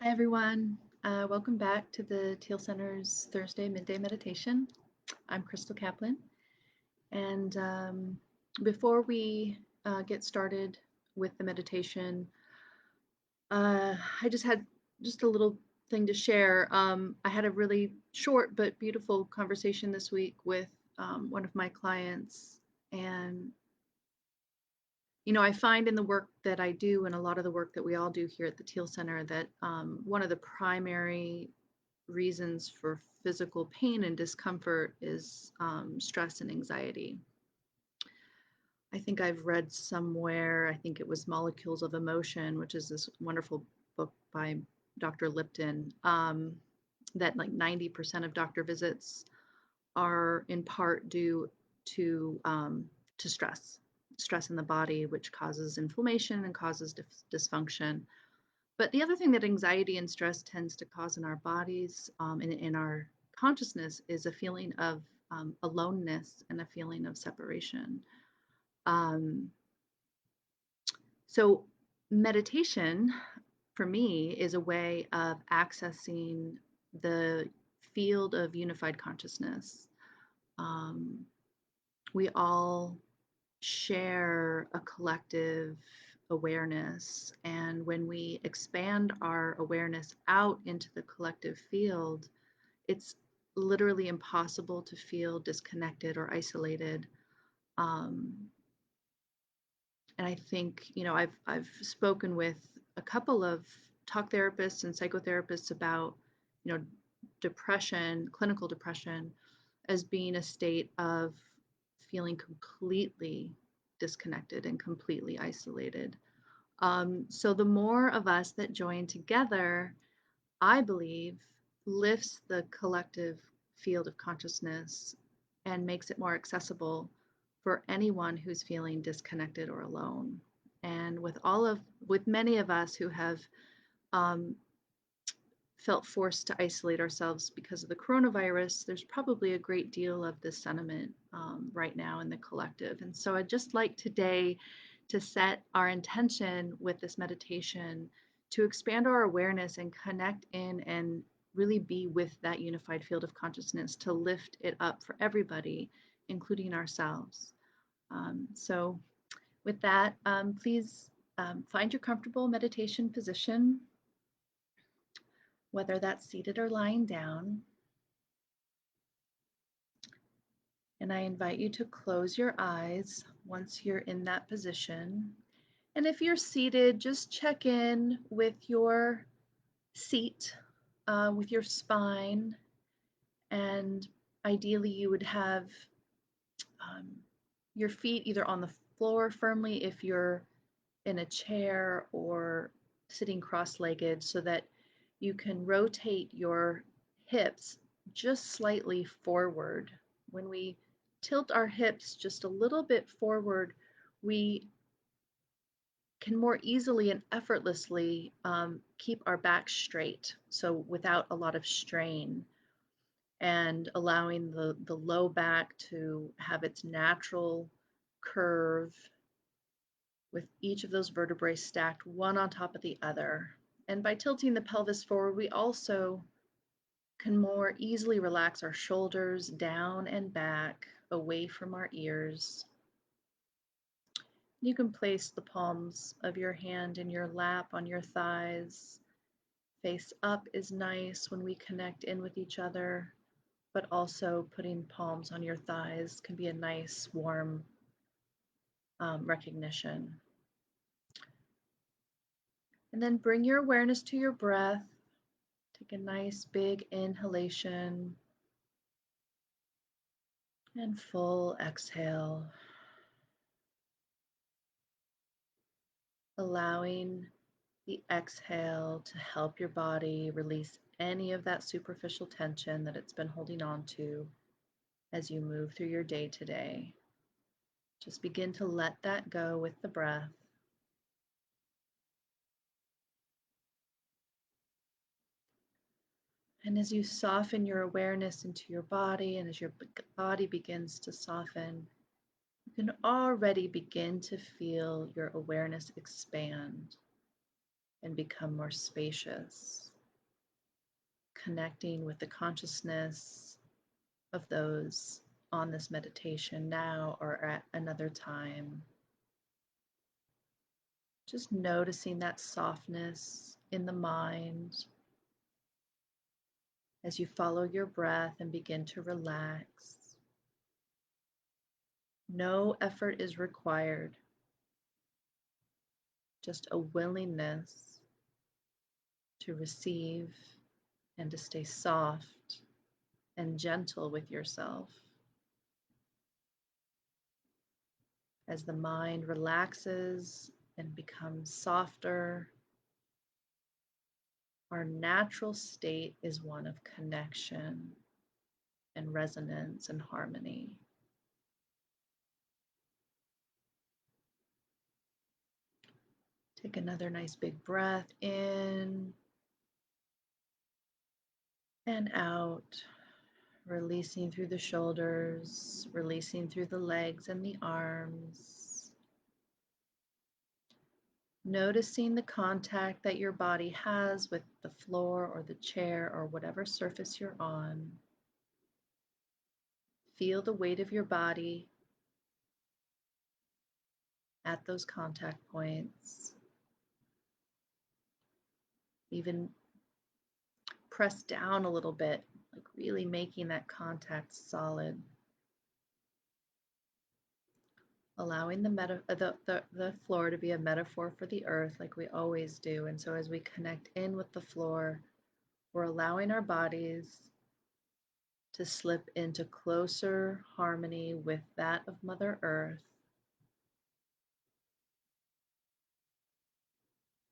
Hi, everyone. Welcome back to the Teal Center's Thursday Midday Meditation. I'm Crystal Kaplan. And before we get started with the meditation, I just had just a little thing to share. I had a really short but beautiful conversation this week with one of my clients. And I find in the work that I do and a lot of the work that we all do here at the Teal Center that one of the primary reasons for physical pain and discomfort is stress and anxiety. I think I've read somewhere, I think it was Molecules of Emotion, which is this wonderful book by Dr. Lipton, that like 90% of doctor visits are in part due to stress in the body, which causes inflammation and causes dysfunction. But the other thing that anxiety and stress tends to cause in our bodies and in our consciousness is a feeling of aloneness and a feeling of separation. Um, so, meditation for me is a way of accessing the field of unified consciousness. Um, we all share a collective awareness. And when we expand our awareness out into the collective field, it's literally impossible to feel disconnected or isolated. Um, and I think, I've spoken with a couple of talk therapists and psychotherapists about, you know, depression, clinical depression, as being a state of feeling completely disconnected and completely isolated. So the more of us that join together, I believe, lifts the collective field of consciousness and makes it more accessible for anyone who's feeling disconnected or alone. And with many of us who have um, felt forced to isolate ourselves because of the coronavirus, there's probably a great deal of this sentiment right now in the collective. And so I'd just like today to set our intention with this meditation to expand our awareness and connect in and really be with that unified field of consciousness to lift it up for everybody, including ourselves. So with that, please find your comfortable meditation position, whether that's seated or lying down. And I invite you to close your eyes once you're in that position. And if you're seated, just check in with your seat, with your spine. And ideally, you would have um, your feet either on the floor firmly if you're in a chair or sitting cross-legged so that you can rotate your hips just slightly forward. When we tilt our hips just a little bit forward, we can more easily and effortlessly keep our back straight, so without a lot of strain, and allowing the low back to have its natural curve with each of those vertebrae stacked one on top of the other. And by tilting the pelvis forward, we also can more easily relax our shoulders down and back away from our ears. You can place the palms of your hand in your lap on your thighs. Face up is nice when we connect in with each other, but also putting palms on your thighs can be a nice, warm recognition. And then bring your awareness to your breath. Take a nice big inhalation and full exhale, allowing the exhale to help your body release any of that superficial tension that it's been holding on to as you move through your day today. Just begin to let that go with the breath. And as you soften your awareness into your body, and as your body begins to soften, you can already begin to feel your awareness expand and become more spacious. connecting with the consciousness of those on this meditation now or at another time. Just noticing that softness in the mind as you follow your breath and begin to relax. No effort is required, just a willingness to receive and to stay soft and gentle with yourself. As the mind relaxes and becomes softer, our natural state is one of connection and resonance and harmony. Take another nice big breath in and out, releasing through the shoulders, releasing through the legs and the arms. Noticing the contact that your body has with the floor or the chair or whatever surface you're on. Feel the weight of your body at those contact points. Even press down a little bit, like really making that contact solid. Allowing the floor to be a metaphor for the earth like we always do. And so as we connect in with the floor, we're allowing our bodies to slip into closer harmony with that of Mother Earth,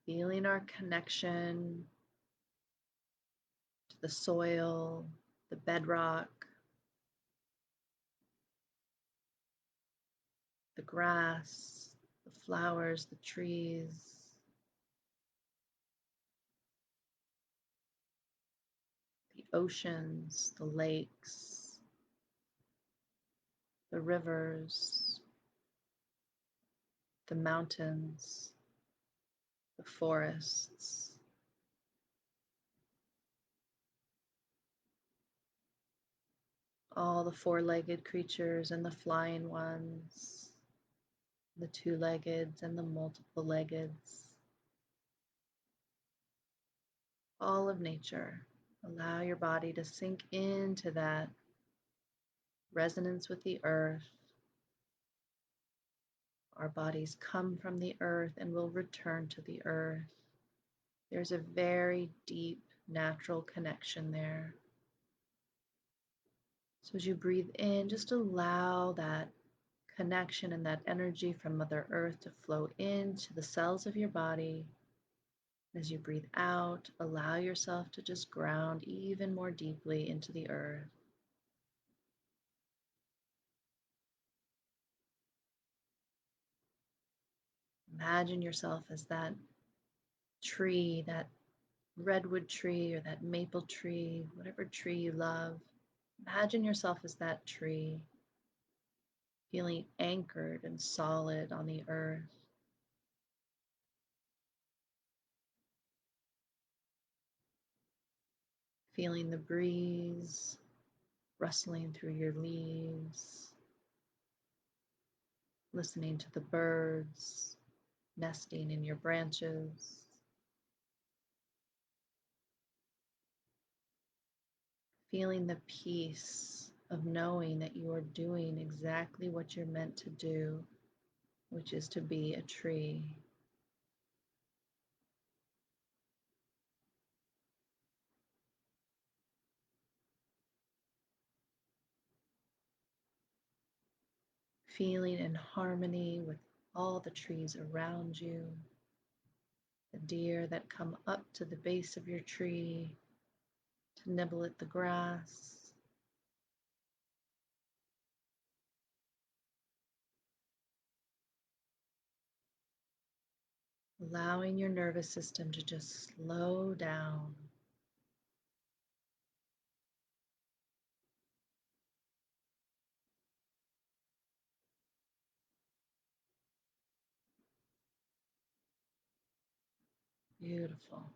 feeling our connection to the soil, the bedrock, the grass, the flowers, the trees, the oceans, the lakes, the rivers, the mountains, the forests. All the four-legged creatures and the flying ones, the two-leggeds and the multiple-leggeds. All of nature. Allow your body to sink into that resonance with the earth. Our bodies come from the earth and will return to the earth. There's a very deep natural connection there. So as you breathe in, just allow that connection and that energy from Mother Earth to flow into the cells of your body. As you breathe out, allow yourself to just ground even more deeply into the earth. Imagine yourself as that tree, that redwood tree or that maple tree, whatever tree you love. Imagine yourself as that tree, feeling anchored and solid on the earth. Feeling the breeze rustling through your leaves, listening to the birds nesting in your branches. Feeling the peace of knowing that you are doing exactly what you're meant to do, which is to be a tree. Feeling in harmony with all the trees around you, the deer that come up to the base of your tree to nibble at the grass. Allowing your nervous system to just slow down. Beautiful.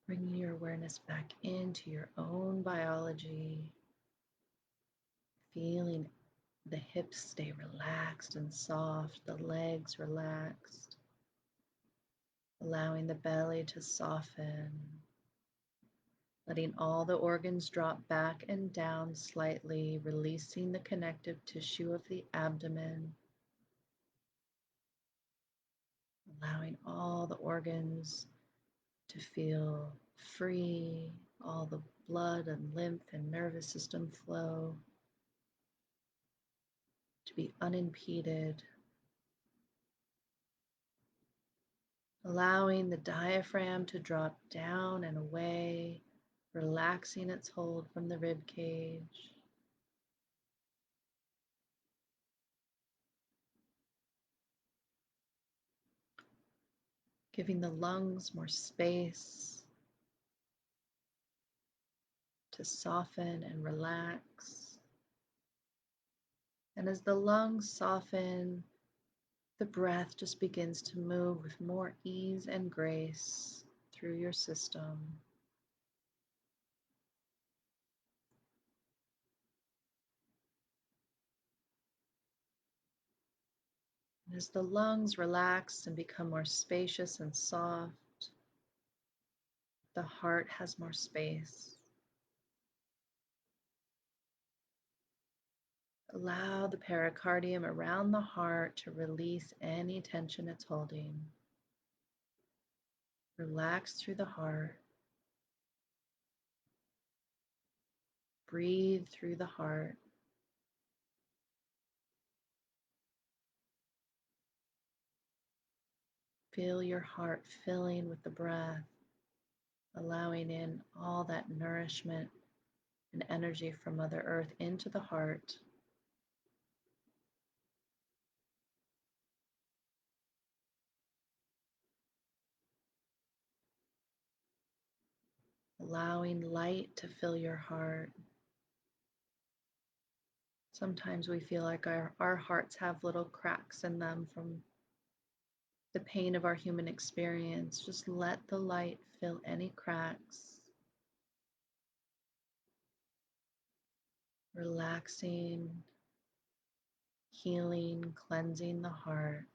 Bringing your awareness back into your own biology, feeling the hips stay relaxed and soft, the legs relaxed, allowing the belly to soften, letting all the organs drop back and down slightly, releasing the connective tissue of the abdomen, allowing all the organs to feel free, all the blood and lymph and nervous system flow to be unimpeded, allowing the diaphragm to drop down and away, relaxing its hold from the rib cage. Giving the lungs more space to soften and relax. And as the lungs soften, the breath just begins to move with more ease and grace through your system. And as the lungs relax and become more spacious and soft, the heart has more space. Allow the pericardium around the heart to release any tension it's holding. Relax through the heart. Breathe through the heart. Feel your heart filling with the breath, allowing in all that nourishment and energy from Mother Earth into the heart. Allowing light to fill your heart. Sometimes we feel like our hearts have little cracks in them from the pain of our human experience. Just let the light fill any cracks, relaxing, healing, cleansing the heart.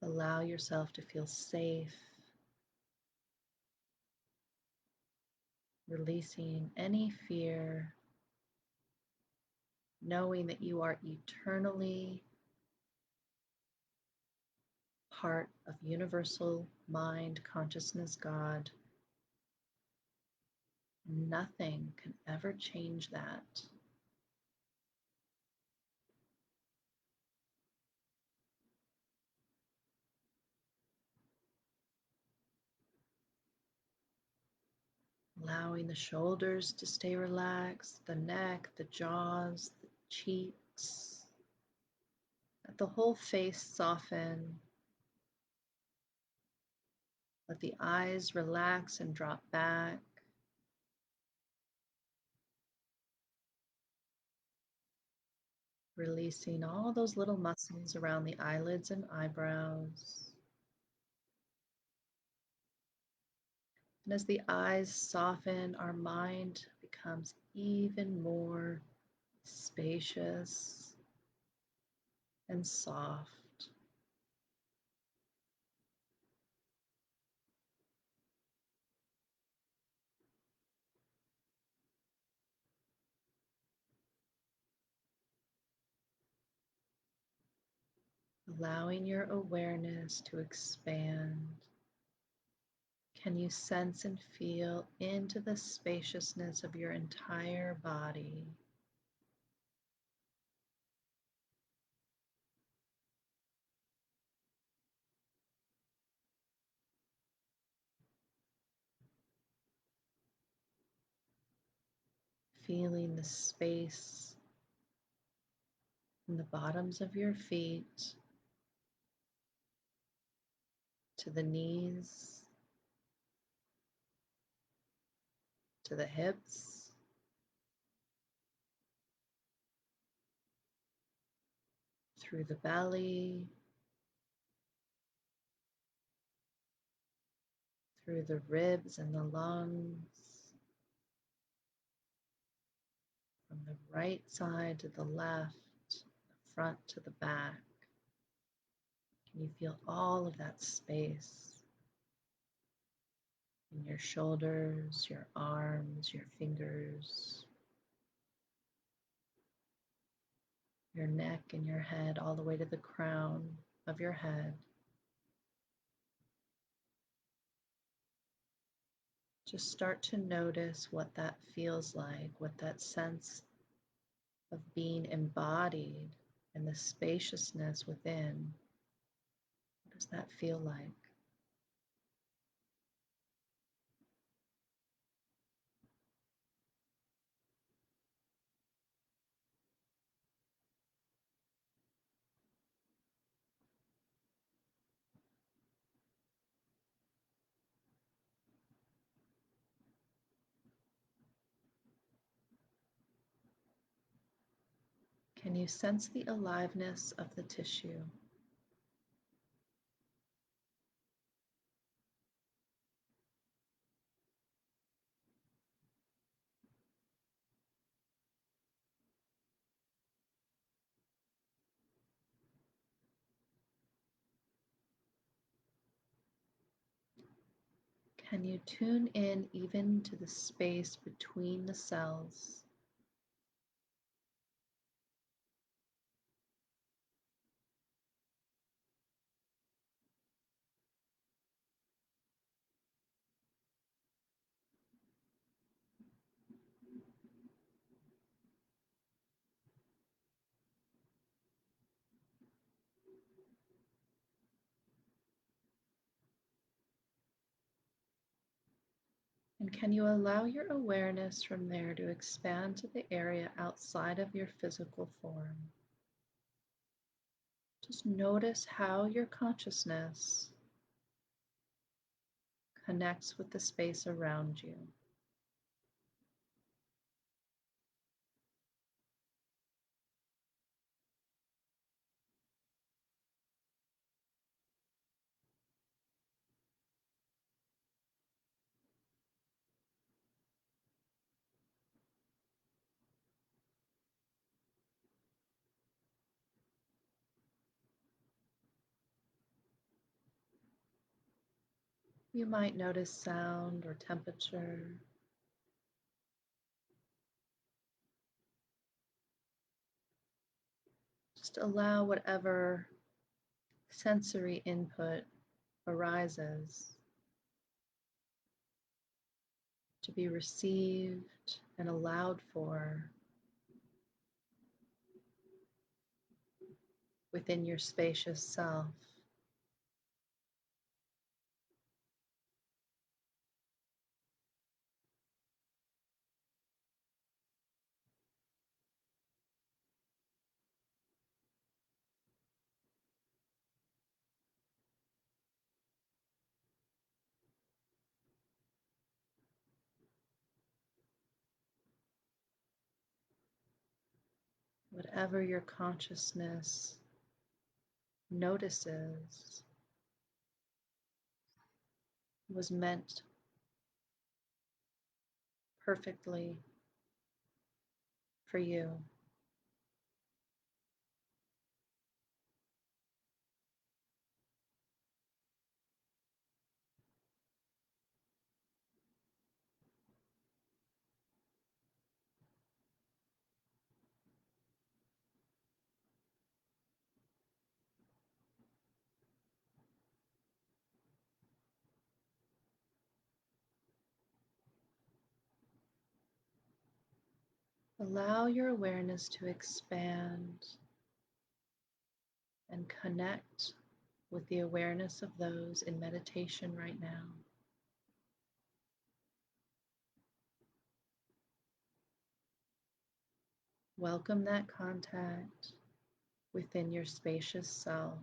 Allow yourself to feel safe, releasing any fear, knowing that you are eternally part of universal mind, consciousness, God. Nothing can ever change that. Allowing the shoulders to stay relaxed, the neck, the jaws, the cheeks, let the whole face soften. Let the eyes relax and drop back. Releasing all those little muscles around the eyelids and eyebrows. And as the eyes soften, our mind becomes even more spacious and soft. Allowing your awareness to expand. Can you sense and feel into the spaciousness of your entire body? Feeling the space from the bottoms of your feet to the knees, to the hips, through the belly, through the ribs and the lungs, from the right side to the left, the front to the back. Can you feel all of that space in your shoulders, your arms, your fingers, your neck and your head, all the way to the crown of your head? Just start to notice what that feels like, what that sense of being embodied and the spaciousness within. What does that feel like? Can you sense the aliveness of the tissue? Can you tune in even to the space between the cells? And can you allow your awareness from there to expand to the area outside of your physical form? Just notice how your consciousness connects with the space around you. You might notice sound or temperature. Just allow whatever sensory input arises to be received and allowed for within your spacious self. Whatever your consciousness notices was meant perfectly for you. Allow your awareness to expand and connect with the awareness of those in meditation right now. Welcome that contact within your spacious self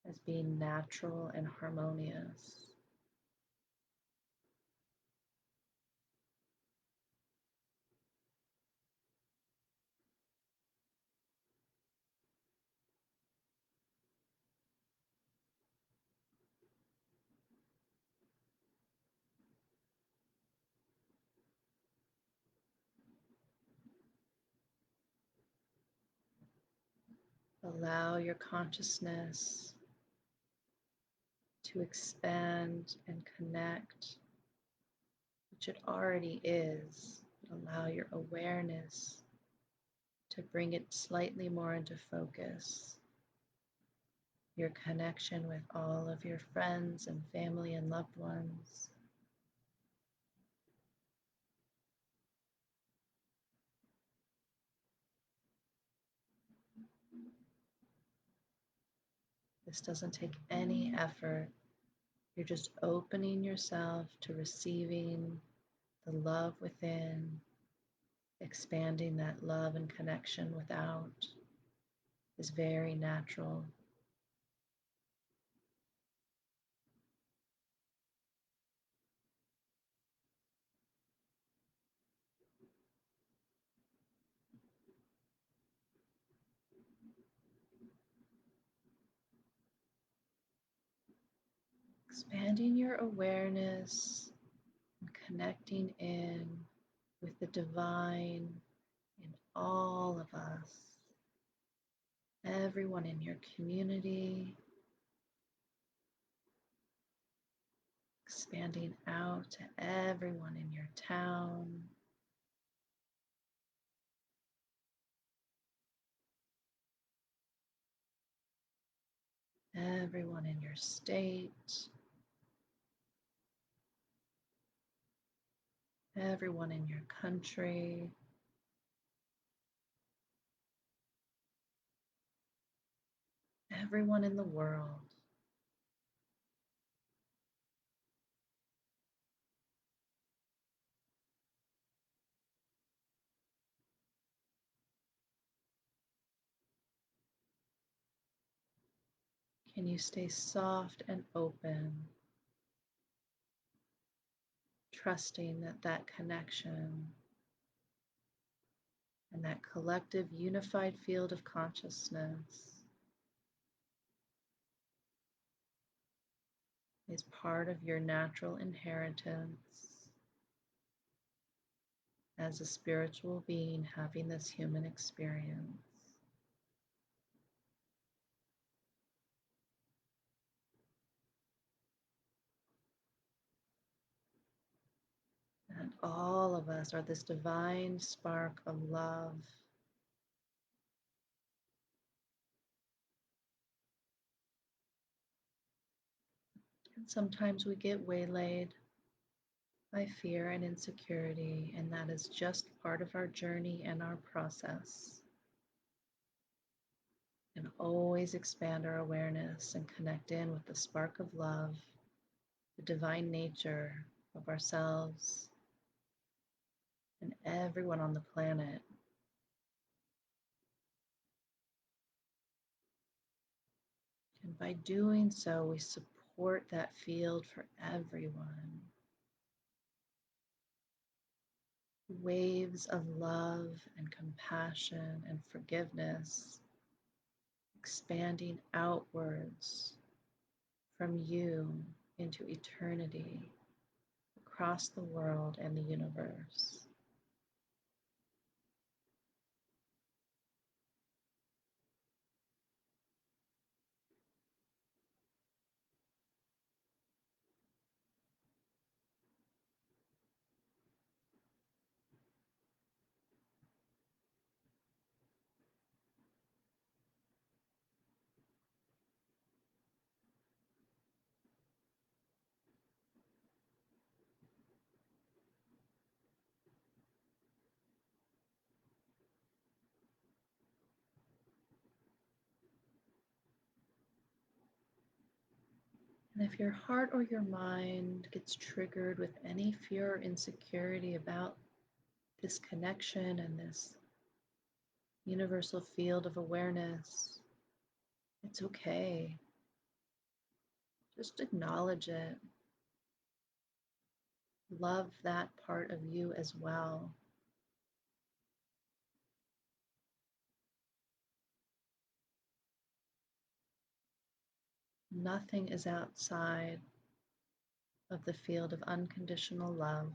as being natural and harmonious. Allow your consciousness to expand and connect, which it already is. Allow your awareness to bring it slightly more into focus. Your connection with all of your friends and family and loved ones. This doesn't take any effort. You're just opening yourself to receiving the love within, expanding that love and connection without is very natural. Expanding your awareness and connecting in with the divine in all of us, everyone in your community, expanding out to everyone in your town, everyone in your state, everyone in your country, everyone in the world. Can you stay soft and open, trusting that that connection and that collective unified field of consciousness is part of your natural inheritance as a spiritual being having this human experience. And all of us are this divine spark of love. And sometimes we get waylaid by fear and insecurity, and that is just part of our journey and our process. And always expand our awareness and connect in with the spark of love, the divine nature of ourselves and everyone on the planet. And by doing so, we support that field for everyone. Waves of love and compassion and forgiveness expanding outwards from you into eternity across the world and the universe. And if your heart or your mind gets triggered with any fear or insecurity about this connection and this universal field of awareness, it's okay. Just acknowledge it. Love that part of you as well. Nothing is outside of the field of unconditional love.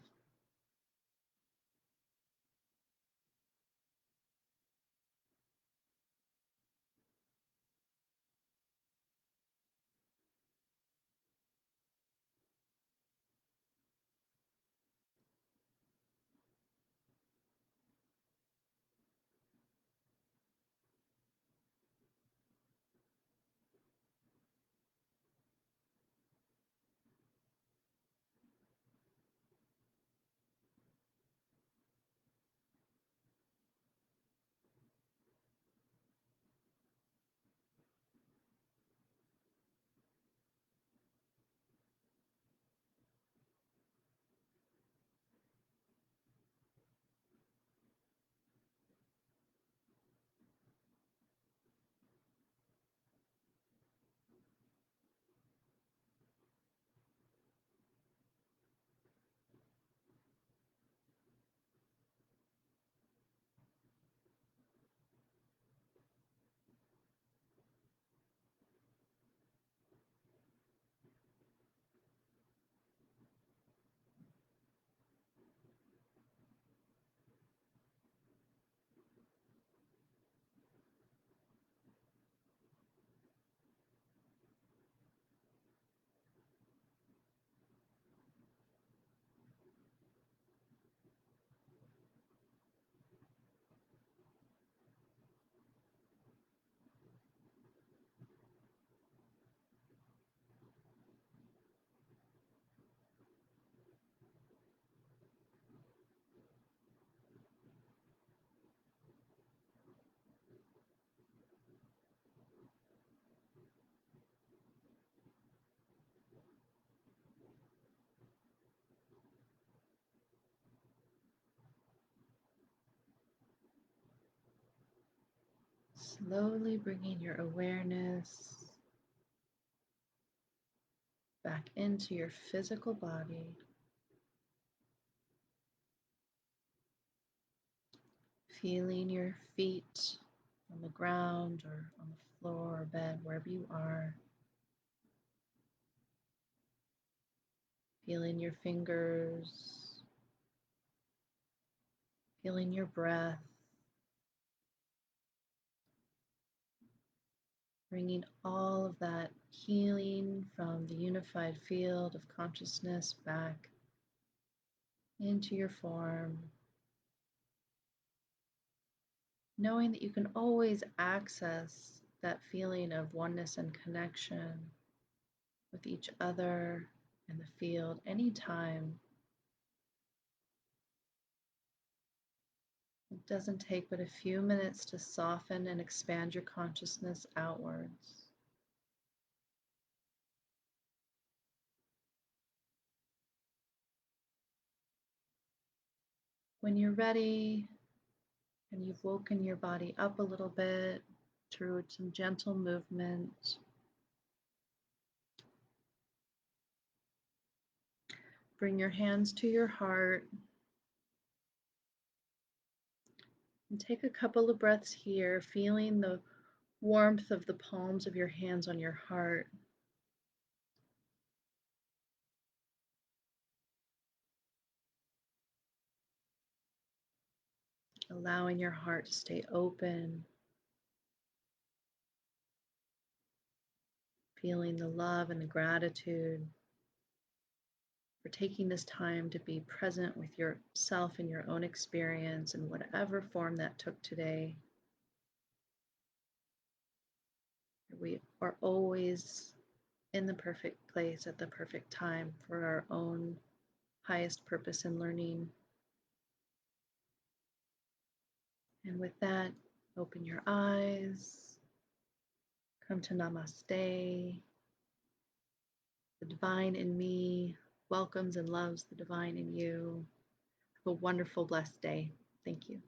Slowly bringing your awareness back into your physical body, feeling your feet on the ground or on the floor or bed, wherever you are, feeling your fingers, feeling your breath, bringing all of that healing from the unified field of consciousness back into your form, knowing that you can always access that feeling of oneness and connection with each other and the field anytime. It doesn't take but a few minutes to soften and expand your consciousness outwards. When you're ready and you've woken your body up a little bit through some gentle movement, bring your hands to your heart and take a couple of breaths here, feeling the warmth of the palms of your hands on your heart. Allowing your heart to stay open, feeling the love and the gratitude for taking this time to be present with yourself and your own experience in whatever form that took today. We are always in the perfect place at the perfect time for our own highest purpose in learning. And with that, open your eyes, come to Namaste. The divine in me welcomes and loves the divine in you. Have a wonderful, blessed day. Thank you.